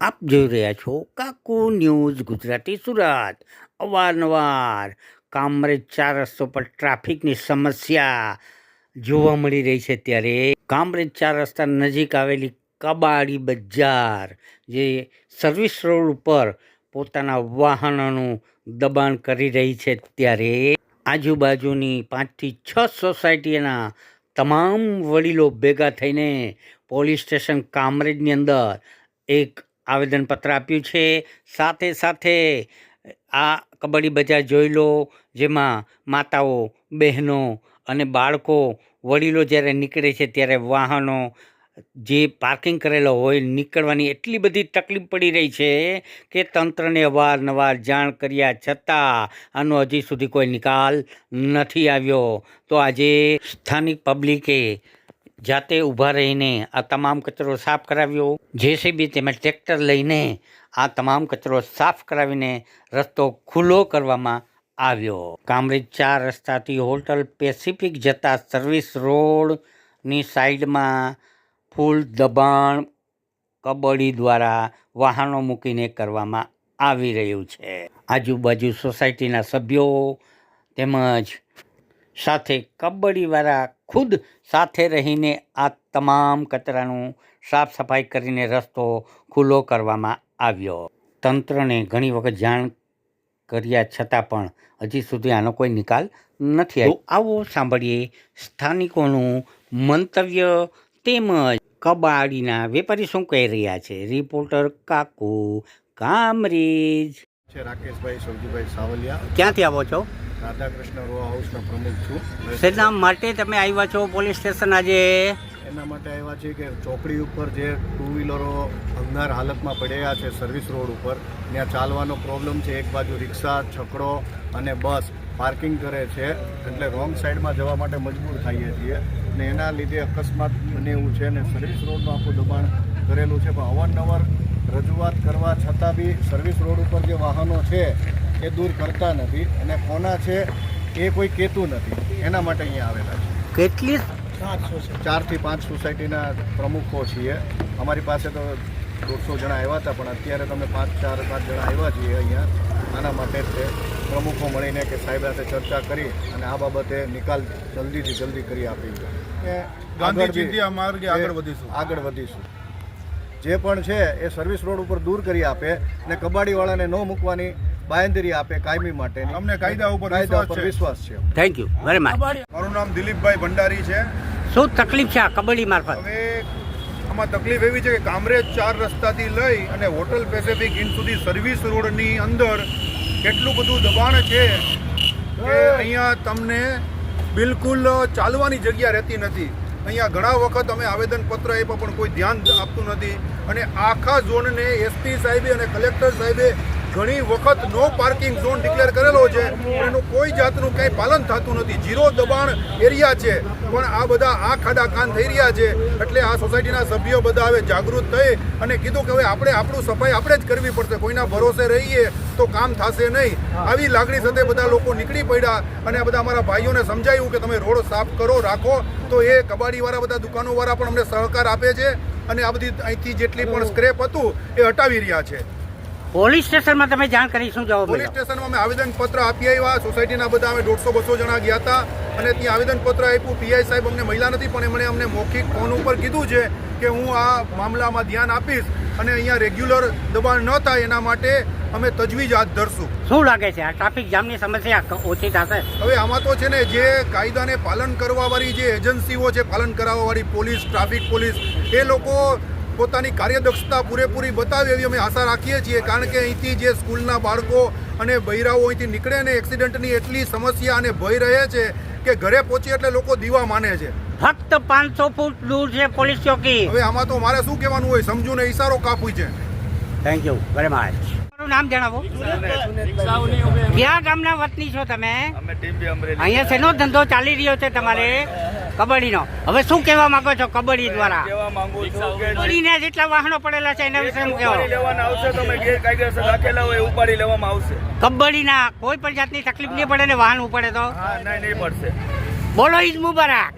આપ જોઈ રહ્યા છો કાકુ ન્યૂઝ ગુજરાતી સુરત। અવારનવાર કામરેજ 4 રસ્તો પર ટ્રાફિકની સમસ્યા જોવા મળી રહી છે, ત્યારે કામરેજ 4 રસ્તા નજીક આવેલી કબાડી બજાર જે સર્વિસ રોડ ઉપર પોતાના વાહનોનું દબાણ કરી રહી છે, ત્યારે આજુબાજુની 5 થી 6 સોસાયટીના તમામ વડીલો ભેગા થઈને પોલીસ સ્ટેશન કામરેજની અંદર એક આવેદનપત્ર આપ્યું છે। સાથે સાથે આ કબડ્ડી બજાર જોઈ લો, જેમાં માતાઓ, બહેનો અને બાળકો, વડીલો જ્યારે નીકળે છે ત્યારે વાહનો જે પાર્કિંગ કરેલો હોય નીકળવાની એટલી બધી તકલીફ પડી રહી છે કે તંત્રને અવારનવાર જાણ કર્યા છતાં આનો હજી સુધી કોઈ નિકાલ નથી આવ્યો। તો આજે સ્થાનિક પબ્લિકે જાતે ઊભા રહીને આ તમામ કચરો સાફ કરાવ્યો। જેસીબી તેમજ ટ્રેક્ટર લઈને આ તમામ કચરો સાફ કરાવીને રસ્તો ખુલ્લો કરવામાં આવ્યો। કામરેજ 4 રસ્તાથી હોટલ પેસિફિક જતા સર્વિસ રોડની સાઈડમાં ફૂલ દબાણ કબડ્ડી દ્વારા વાહનો મૂકીને કરવામાં આવી રહ્યું છે। આજુબાજુ સોસાયટીના સભ્યો તેમજ સાથે કબડ્ડીવાળા ખુદ સાથે રહીને આ તમામ કચરાનું સાફ સફાઈ કરીને રસ્તો ખુલ્લો કરવામાં આવ્યો। તંત્રને ઘણી વખત જાણ કર્યા છતાં પણ હજી સુધી આનો કોઈ નિકાલ નથી આવ્યો। આવો સાંભળીએ સ્થાનિકોનું મંતવ્ય તેમજ કબાડીના વેપારી શું કહી રહ્યા છે। રિપોર્ટર કાકુ, કામરેજ। રાકેશભાઈ સૌજીભાઈ સાવલિયા। ક્યાંથી આવો છો? રાધાકૃષ્ણ રો હાઉસનો પ્રમુખ છું। શેના માટે તમે આવ્યા છો પોલીસ સ્ટેશન આજે? એના માટે આવ્યા છે કે ચોકડી ઉપર જે 2 વ્હીલરો અંધાર હાલતમાં પડ્યા છે સર્વિસ રોડ ઉપર, ત્યાં ચાલવાનો પ્રોબ્લેમ છે। એક બાજુ રિક્ષા, છકડો અને બસ પાર્કિંગ કરે છે, એટલે રોંગ સાઈડમાં જવા માટે મજબૂર થઈએ છીએ ને એના લીધે અકસ્માત બને એવું છે ને સર્વિસ રોડનું આખું દબાણ કરેલું છે। પણ અવારનવાર રજૂઆત કરવા છતાં બી સર્વિસ રોડ ઉપર જે વાહનો છે એ દૂર કરતા નથી અને કોના છે એ કોઈ કહેતું નથી। એના માટે અહીંયા આવેલા છે। કેટલી 4 થી 5 સોસાયટીના પ્રમુખો છીએ। અમારી પાસે તો 150 જણા આવ્યા હતા, પણ અત્યારે તમે 4-5 જણા આવ્યા છીએ અહીંયા આના માટે જ પ્રમુખો મળીને કે સાહેબ સાથે ચર્ચા કરી અને આ બાબતે નિકાલ જલ્દીથી જલ્દી કરી આપી આગળ વધીશું। જે પણ છે એ સર્વિસ રોડ ઉપર દૂર કરી આપે ને કબાડીવાળાને ન મૂકવાની બાંયધરી આપે કાયમી માટે। અમને કાયદા ઉપર વિશ્વાસ છે। Thank you very much. મારું નામ દિલીપભાઈ ભંડારી છે। શું તકલીફ છે આ કબડ્ડી મારફત? હવે આમાં તકલીફ એવી છે કે કામરેજ 4 રસ્તાથી લઈ અને હોટલ પેસિફિક ઇન સુધી સર્વિસ રોડની અંદર કેટલું બધું દબાણ છે કે અહીંયા તમને બિલકુલ ચાલવાની જગ્યા રહેતી નથી। અહીંયા ઘણા વખત અમે આવેદનપત્ર આપ્યા પણ કોઈ ધ્યાન આપતું નથી અને આખા ઝોનને એસપી સાહેબે અને કલેક્ટર સાહેબે ઘણી વખત નો પાર્કિંગ ઝોન ડિક્લેર કરેલો છે, એનું કોઈ જાતનું કંઈ પાલન થતું નથી। 0 દબાણ એરિયા છે, પણ આ બધા આ ખાડા કાન થઈ રહ્યા છે। એટલે આ સોસાયટીના સભ્યો બધા હવે જાગૃત થઈ અને કીધું કે હવે આપણે આપણું સફાઈ આપણે જ કરવી પડશે, કોઈના ભરોસે રહીએ તો કામ થશે નહીં। આવી લાગણી સાથે બધા લોકો નીકળી પડ્યા અને આ બધા અમારા ભાઈઓને સમજાયું કે તમે રોડ સાફ કરો રાખો, તો એ કબાડીવાળા બધા દુકાનોવાળા પણ અમને સહકાર આપે છે અને આ બધી અહીંથી જેટલી પણ સ્ક્રેપ હતું એ હટાવી રહ્યા છે। પોલીસ સ્ટેશનમાં તમે જાણ કરી શું જવાબ? પોલીસ સ્ટેશનમાં અમે આવેદનપત્ર આપી આવ્યા। સોસાયટીના બધા અમે 150-200 જણા ગયા હતા અને ત્યાં આવેદનપત્ર આપ્યું। પીઆઈ સાહેબ અમને મળ્યા નથી, પણ એમણે અમને મૌખિક ફોન ઉપર કીધું છે કે હું આ મામલામાં ધ્યાન આપીશ અને અહીંયા રેગ્યુલર દબાણ ન થાય એના માટે અમે તજવીજ હાથ ધરશું। શું લાગે છે આ ટ્રાફિક જામની સમસ્યા ઓછી થશે? હવે આમાં તો છે ને જે કાયદાને પાલન કરવાવાળી જે એજન્સીઓ છે, પાલન કરાવવાવાળી પોલીસ, ટ્રાફિક પોલીસ, એ લોકો પોતાની કાર્યદક્ષતા પૂરેપૂરી બતાવે એવી અમે આશા રાખીએ છીએ। કારણ કે અહીંથી જે સ્કૂલના બાળકો અને બૈરાઓ અહીંથી નીકળે ને એક્સિડન્ટની એટલી સમસ્યા અને ભય રહે છે કે ઘરે પહોંચી એટલે લોકો દીવા માને છે। ફક્ત 500 ફૂટ દૂર છે પોલીસ ચોકી। હવે આમાં તો મારે શું કહેવાનું હોય, સમજુ ને ઈશારો કાપવું છે। Thank you very much. તમારું નામ જણાવો। ક્યાં ગામના વતની છો તમે? અહીંયા શેનો ધંધો ચાલી રહ્યો છે તમારે? કબડ્ડીનો। હવે શું કહેવા માંગો છો કબડ્ડી દ્વારા? કબડ્ડીના જેટલા વાહનો પડેલા છે એના વિશે શું કહેવા? કબડ્ડીના કોઈ પણ જાતની તકલીફ નહીં પડે ને વાહન ઉપડે તો? નહીં પડશે। બોલો ઈદ મુબારક।